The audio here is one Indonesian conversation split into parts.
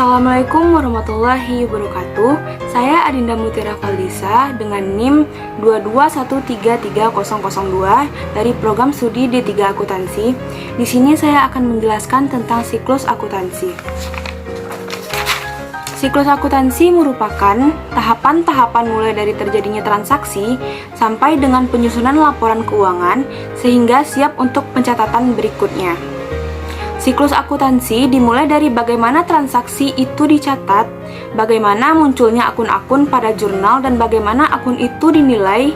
Assalamualaikum warahmatullahi wabarakatuh. Saya Adinda Mutiara Valdisa dengan NIM 221330002 dari program studi D3 Akuntansi. Di sini saya akan menjelaskan tentang siklus akuntansi. Siklus akuntansi merupakan tahapan-tahapan mulai dari terjadinya transaksi sampai dengan penyusunan laporan keuangan sehingga siap untuk pencatatan berikutnya. Siklus akuntansi dimulai dari bagaimana transaksi itu dicatat, bagaimana munculnya akun-akun pada jurnal dan bagaimana akun itu dinilai,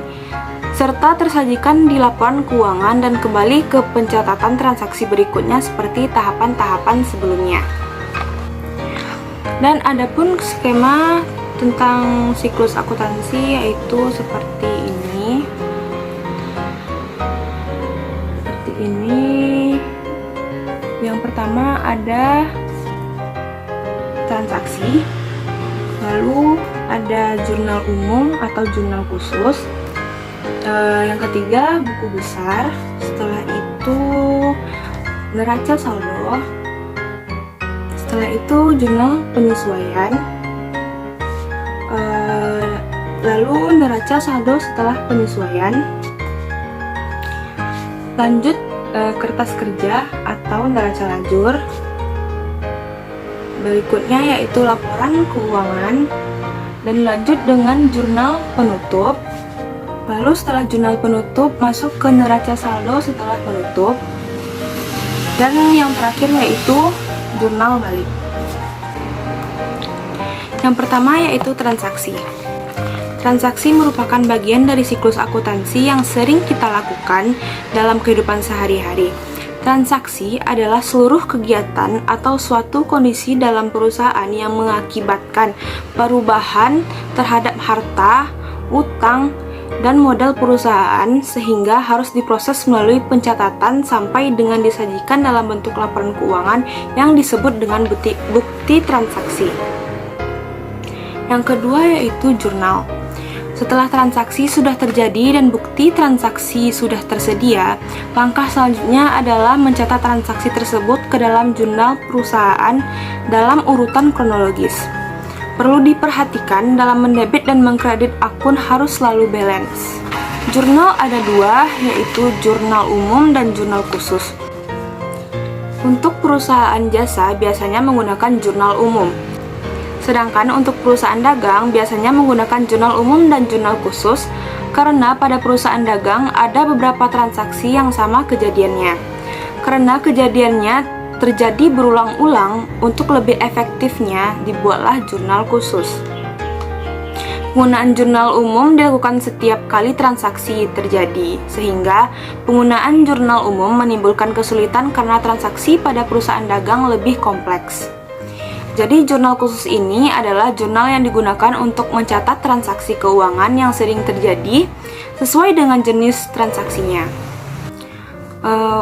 serta tersajikan di laporan keuangan dan kembali ke pencatatan transaksi berikutnya seperti tahapan-tahapan sebelumnya. Dan adapun skema tentang siklus akuntansi yaitu seperti ini. Yang pertama ada transaksi, lalu ada jurnal umum atau jurnal khusus, yang ketiga buku besar, setelah itu neraca saldo, setelah itu jurnal penyesuaian, lalu neraca saldo setelah penyesuaian, lanjut kertas kerja atau neraca lajur, berikutnya yaitu laporan keuangan, dan lanjut dengan jurnal penutup. Lalu setelah jurnal penutup masuk ke neraca saldo setelah penutup, dan yang terakhir yaitu jurnal balik. Yang pertama yaitu transaksi. Transaksi merupakan bagian dari siklus akuntansi yang sering kita lakukan dalam kehidupan sehari-hari. Transaksi adalah seluruh kegiatan atau suatu kondisi dalam perusahaan yang mengakibatkan perubahan terhadap harta, utang, dan modal perusahaan sehingga harus diproses melalui pencatatan sampai dengan disajikan dalam bentuk laporan keuangan yang disebut dengan bukti transaksi. Yang kedua yaitu jurnal. Setelah transaksi sudah terjadi dan bukti transaksi sudah tersedia, langkah selanjutnya adalah mencatat transaksi tersebut ke dalam jurnal perusahaan dalam urutan kronologis. Perlu diperhatikan dalam mendebit dan mengkredit akun harus selalu balance. Jurnal ada dua, yaitu jurnal umum dan jurnal khusus. Untuk perusahaan jasa biasanya menggunakan jurnal umum. Sedangkan untuk perusahaan dagang biasanya menggunakan jurnal umum dan jurnal khusus karena pada perusahaan dagang ada beberapa transaksi yang sama kejadiannya. Karena kejadiannya terjadi berulang-ulang, untuk lebih efektifnya dibuatlah jurnal khusus. Penggunaan jurnal umum dilakukan setiap kali transaksi terjadi, sehingga penggunaan jurnal umum menimbulkan kesulitan karena transaksi pada perusahaan dagang lebih kompleks. Jadi jurnal khusus ini adalah jurnal yang digunakan untuk mencatat transaksi keuangan yang sering terjadi sesuai dengan jenis transaksinya.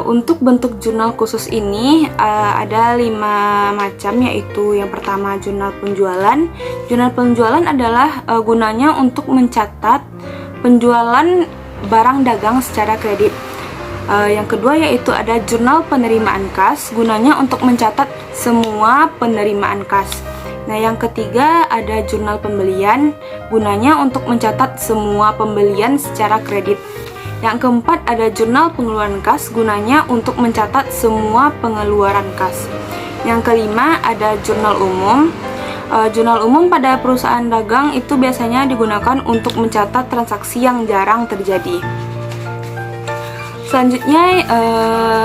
Untuk bentuk jurnal khusus ini ada 5 macam, yaitu yang pertama jurnal penjualan. Jurnal penjualan adalah gunanya untuk mencatat penjualan barang dagang secara kredit. Yang kedua yaitu ada jurnal penerimaan kas, gunanya untuk mencatat semua penerimaan kas. Nah, yang ketiga ada jurnal pembelian, gunanya untuk mencatat semua pembelian secara kredit. Yang keempat ada jurnal pengeluaran kas, gunanya untuk mencatat semua pengeluaran kas. Yang kelima ada jurnal umum. Jurnal umum pada perusahaan dagang itu biasanya digunakan untuk mencatat transaksi yang jarang terjadi. Selanjutnya,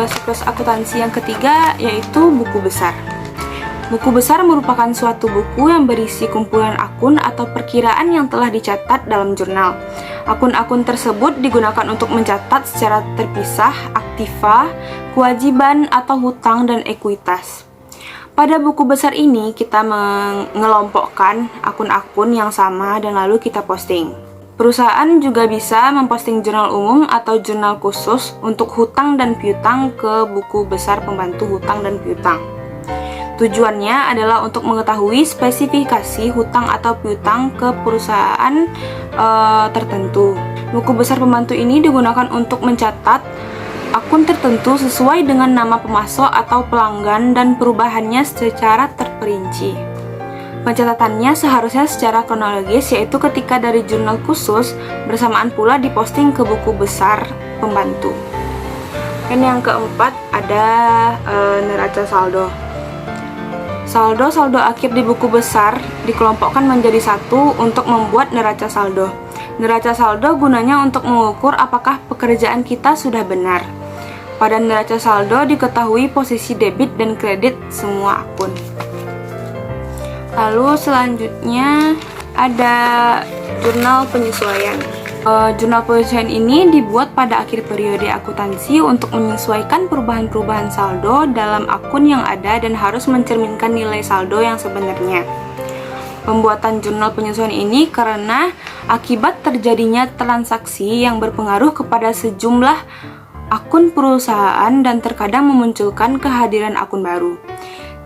siklus akuntansi yang ketiga yaitu buku besar. Buku besar merupakan suatu buku yang berisi kumpulan akun atau perkiraan yang telah dicatat dalam jurnal. Akun-akun tersebut digunakan untuk mencatat secara terpisah aktiva, kewajiban atau hutang dan ekuitas. Pada buku besar ini kita mengelompokkan akun-akun yang sama dan lalu kita posting. Perusahaan juga bisa memposting jurnal umum atau jurnal khusus untuk hutang dan piutang ke buku besar pembantu hutang dan piutang. Tujuannya adalah untuk mengetahui spesifikasi hutang atau piutang ke perusahaan tertentu. Buku besar pembantu ini digunakan untuk mencatat akun tertentu sesuai dengan nama pemasok atau pelanggan dan perubahannya secara terperinci. Pencatatannya seharusnya secara kronologis, yaitu ketika dari jurnal khusus bersamaan pula diposting ke buku besar pembantu. Dan yang keempat ada neraca saldo. Saldo akhir di buku besar dikelompokkan menjadi satu untuk membuat neraca saldo. Neraca saldo gunanya untuk mengukur apakah pekerjaan kita sudah benar. Pada neraca saldo diketahui posisi debit dan kredit semua akun. Lalu selanjutnya ada jurnal penyesuaian. Jurnal penyesuaian ini dibuat pada akhir periode akuntansi untuk menyesuaikan perubahan-perubahan saldo dalam akun yang ada dan harus mencerminkan nilai saldo yang sebenarnya. Pembuatan jurnal penyesuaian ini karena akibat terjadinya transaksi yang berpengaruh kepada sejumlah akun perusahaan dan terkadang memunculkan kehadiran akun baru.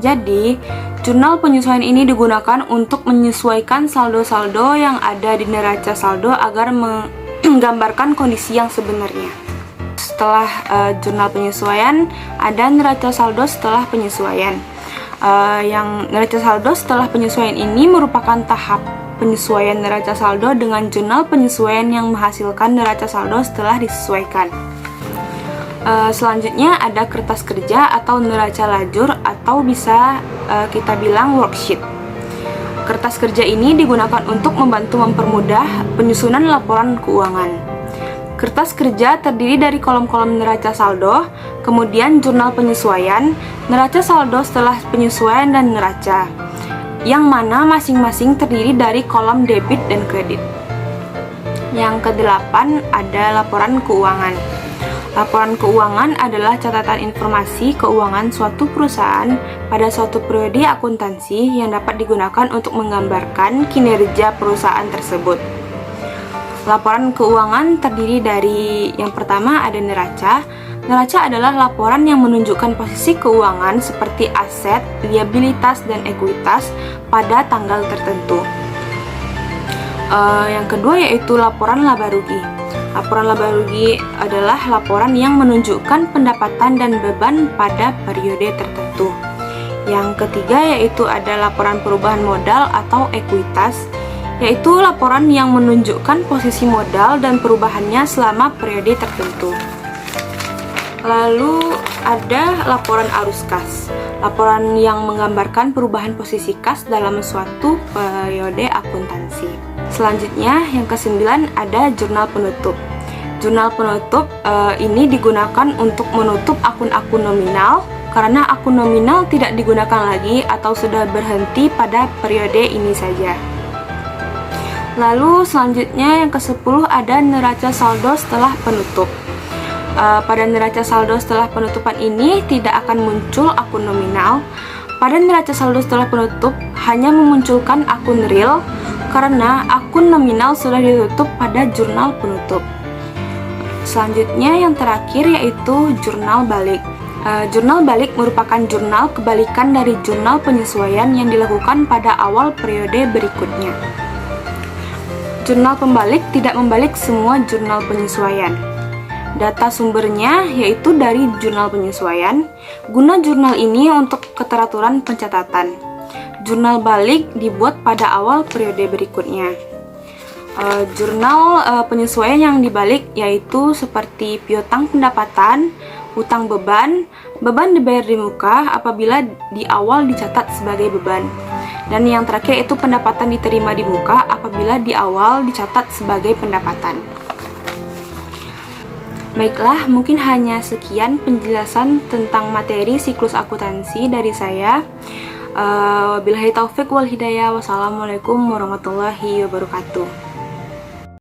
Jadi, jurnal penyesuaian ini digunakan untuk menyesuaikan saldo-saldo yang ada di neraca saldo agar menggambarkan kondisi yang sebenarnya. Setelah jurnal penyesuaian, ada neraca saldo setelah penyesuaian. Yang neraca saldo setelah penyesuaian ini merupakan tahap penyesuaian neraca saldo dengan jurnal penyesuaian yang menghasilkan neraca saldo setelah disesuaikan. Selanjutnya ada kertas kerja atau neraca lajur atau bisa kita bilang worksheet. Kertas kerja ini digunakan untuk membantu mempermudah penyusunan laporan keuangan. Kertas kerja terdiri dari kolom-kolom neraca saldo, kemudian jurnal penyesuaian, neraca saldo setelah penyesuaian dan neraca, yang mana masing-masing terdiri dari kolom debit dan kredit. Yang kedelapan ada laporan keuangan. Laporan keuangan adalah catatan informasi keuangan suatu perusahaan pada suatu periode akuntansi yang dapat digunakan untuk menggambarkan kinerja perusahaan tersebut. Laporan keuangan terdiri dari yang pertama ada neraca. Neraca adalah laporan yang menunjukkan posisi keuangan seperti aset, liabilitas, dan ekuitas pada tanggal tertentu. Yang kedua yaitu laporan laba rugi. Laporan laba rugi adalah laporan yang menunjukkan pendapatan dan beban pada periode tertentu. Yang ketiga yaitu ada laporan perubahan modal atau ekuitas, yaitu laporan yang menunjukkan posisi modal dan perubahannya selama periode tertentu. Lalu ada laporan arus kas, laporan yang menggambarkan perubahan posisi kas dalam suatu periode akuntansi. Selanjutnya yang ke-9 ada jurnal penutup. Jurnal penutup ini digunakan untuk menutup akun-akun nominal karena akun nominal tidak digunakan lagi atau sudah berhenti pada periode ini saja. Lalu selanjutnya yang ke-10 ada neraca saldo setelah penutup. Pada neraca saldo setelah penutupan ini tidak akan muncul akun nominal. Pada neraca saldo setelah penutup hanya memunculkan akun real karena akun nominal sudah ditutup pada jurnal penutup. Selanjutnya yang terakhir yaitu jurnal balik. Jurnal balik merupakan jurnal kebalikan dari jurnal penyesuaian yang dilakukan pada awal periode berikutnya. Jurnal pembalik tidak membalik semua jurnal penyesuaian. Data sumbernya yaitu dari jurnal penyesuaian. Guna jurnal ini untuk keteraturan pencatatan. Jurnal balik dibuat pada awal periode berikutnya. Jurnal penyesuaian yang dibalik yaitu seperti piutang pendapatan, utang beban, beban dibayar di muka apabila di awal dicatat sebagai beban. Dan yang terakhir itu pendapatan diterima di muka apabila di awal dicatat sebagai pendapatan. Baiklah, mungkin hanya sekian penjelasan tentang materi siklus akuntansi dari saya. Wabillahi taufik wal hidayah. Wassalamualaikum warahmatullahi wabarakatuh.